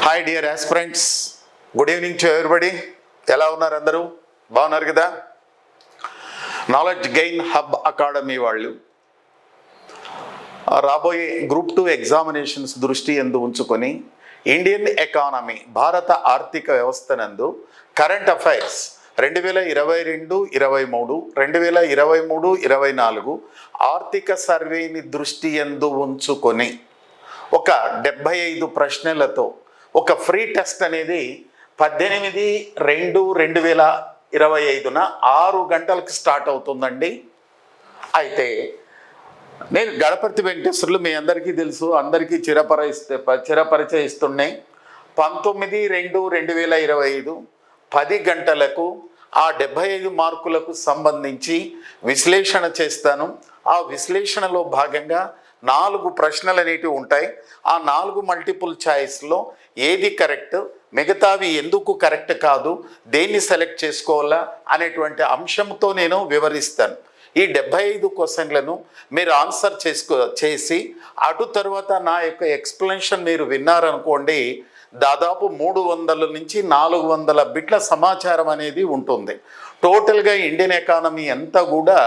Hi dear aspirants, good evening to everybody. ఎలా ఉన్నారు? అందరూ బాగున్నారు కదా? నాలెడ్జ్ గెయిన్ హబ్ అకాడమీ వాళ్ళు రాబోయే గ్రూప్ 2 ఎగ్జామినేషన్స్ దృష్టి ఎందు ఉంచుకొని ఇండియన్ ఎకానమీ, భారత ఆర్థిక వ్యవస్థనందు కరెంట్ అఫైర్స్ 2022-23, 2023-24 ఆర్థిక సర్వేని దృష్టి ఎందు ఉంచుకొని ఒక 75 ప్రశ్నలతో ఒక ఫ్రీ టెస్ట్ అనేది 18/2/2025న 6 గంటలకు స్టార్ట్ అవుతుందండి. అయితే నేను గణపతి వెంకటేశ్వర్లు, మీ అందరికీ తెలుసు, అందరికీ చిరపరిచయిస్తున్నాయి. 19/2/2025 10 గంటలకు ఆ 75 మార్కులకు సంబంధించి విశ్లేషణ చేస్తాను. ఆ విశ్లేషణలో భాగంగా 4 ప్రశ్నలు అనేటివి ఉంటాయి. ఆ 4 మల్టిపుల్ చాయిస్లో ఏది కరెక్ట్, మిగతావి ఎందుకు కరెక్ట్ కాదు, దేన్ని సెలెక్ట్ చేసుకోవాలా అనేటువంటి అంశంతో నేను వివరిస్తాను. ఈ 75 క్వశ్చన్లను మీరు ఆన్సర్ చేసి అటు తర్వాత నా యొక్క ఎక్స్ప్లెనేషన్ మీరు విన్నారనుకోండి, దాదాపు 300 నుంచి 400 బిట్ల సమాచారం అనేది ఉంటుంది. టోటల్గా ఇండియన్ ఎకానమీ అంతా కూడా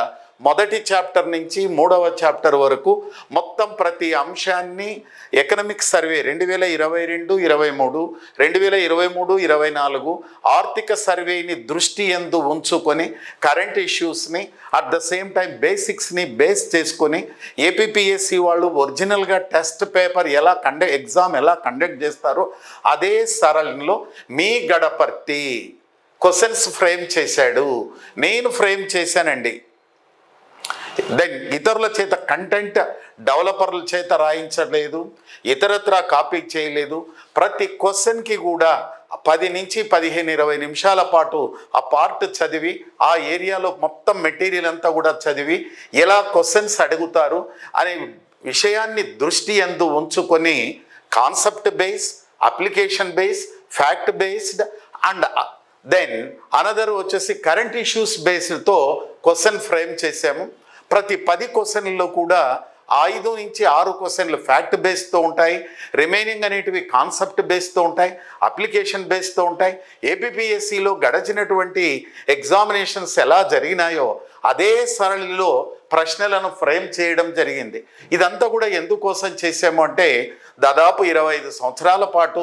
మొదటి చాప్టర్ నుంచి 3వ చాప్టర్ వరకు మొత్తం ప్రతి అంశాన్ని ఎకనామిక్ సర్వే 2022-23, 2023-24 ఆర్థిక సర్వేని దృష్టి ఎందు ఉంచుకొని కరెంట్ ఇష్యూస్ని అట్ ద సేమ్ టైం బేసిక్స్ని బేస్ చేసుకొని ఏపీపీఎస్సి వాళ్ళు ఒరిజినల్గా టెస్ట్ పేపర్ ఎగ్జామ్ ఎలా కండక్ట్ చేస్తారో అదే సరళిలో మీ గడపర్తి క్వశ్చన్స్ ఫ్రేమ్ చేశాడు, నేను ఫ్రేమ్ చేశానండి. దెన్ ఇతరుల చేత కంటెంట్ డెవలపర్ల చేత రాయించలేదు, ఇతరత్రా కాపీ చేయలేదు. ప్రతి క్వశ్చన్కి కూడా 10 నుంచి 15-20 నిమిషాల పాటు ఆ పార్ట్ చదివి ఆ ఏరియాలో మొత్తం మెటీరియల్ అంతా కూడా చదివి ఎలా క్వశ్చన్స్ అడుగుతారు అనే విషయాన్ని దృష్టి యందు ఉంచుకొని concept base, application base, fact based and then another వచ్చేసి కరెంట్ ఇష్యూస్ బేస్డ్తో క్వశ్చన్ ఫ్రేమ్ చేసాము. ప్రతి 10 క్వశ్చన్లలో కూడా 5 నుంచి 6 క్వశ్చన్లు ఫ్యాక్ట్ బేస్తో ఉంటాయి, రిమైనింగ్ అనేటివి కాన్సెప్ట్ బేస్తో ఉంటాయి, అప్లికేషన్ బేస్తో ఉంటాయి. ఏపీపీఎస్సిలో గడిచినటువంటి ఎగ్జామినేషన్స్ ఎలా జరిగినాయో అదే సరళిలో ప్రశ్నలను ఫ్రేమ్ చేయడం జరిగింది. ఇదంతా కూడా ఎందుకోసం చేసాము అంటే, దాదాపు 25 సంవత్సరాల పాటు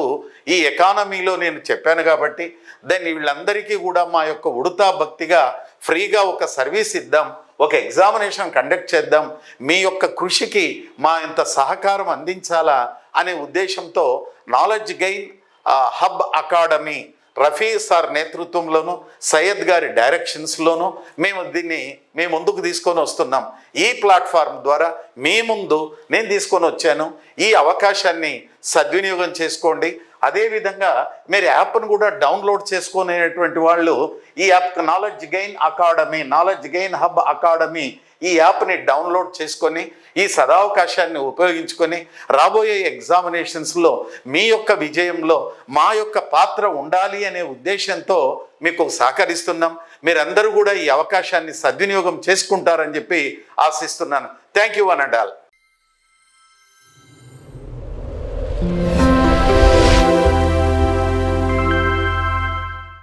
ఈ ఎకానమీలో నేను చెప్పాను కాబట్టి దెన్ వీళ్ళందరికీ కూడా మా యొక్క ఉడతా భక్తిగా ఫ్రీగా ఒక సర్వీస్ ఇద్దాం, ఒక ఎగ్జామినేషన్ కండక్ట్ చేద్దాం, మీ యొక్క కృషికి మా ఇంత సహకారం అందించాలా అనే ఉద్దేశంతో knowledge gain hub academy Rafi sir నేతృత్వంలోనూ సయ్యద్ గారి డైరెక్షన్స్లోనూ మేము ముందుకు తీసుకొని వస్తున్నాం. ఈ ప్లాట్ఫామ్ ద్వారా మీ ముందు నేను తీసుకొని వచ్చాను. ఈ అవకాశాన్ని సద్వినియోగం చేసుకోండి. అదేవిధంగా మీరు యాప్ను కూడా డౌన్లోడ్ చేసుకునేటువంటి వాళ్ళు ఈ app knowledge gain hub academy ఈ యాప్ని డౌన్లోడ్ చేసుకొని ఈ సదావకాశాన్ని ఉపయోగించుకొని రాబోయే ఎగ్జామినేషన్స్లో మీ యొక్క విజయంలో మా యొక్క పాత్ర ఉండాలి అనే ఉద్దేశంతో మీకు సహకరిస్తున్నాం. మీరందరూ కూడా ఈ అవకాశాన్ని సద్వినియోగం చేసుకుంటారని చెప్పి ఆశిస్తున్నాను. Thank you one and all.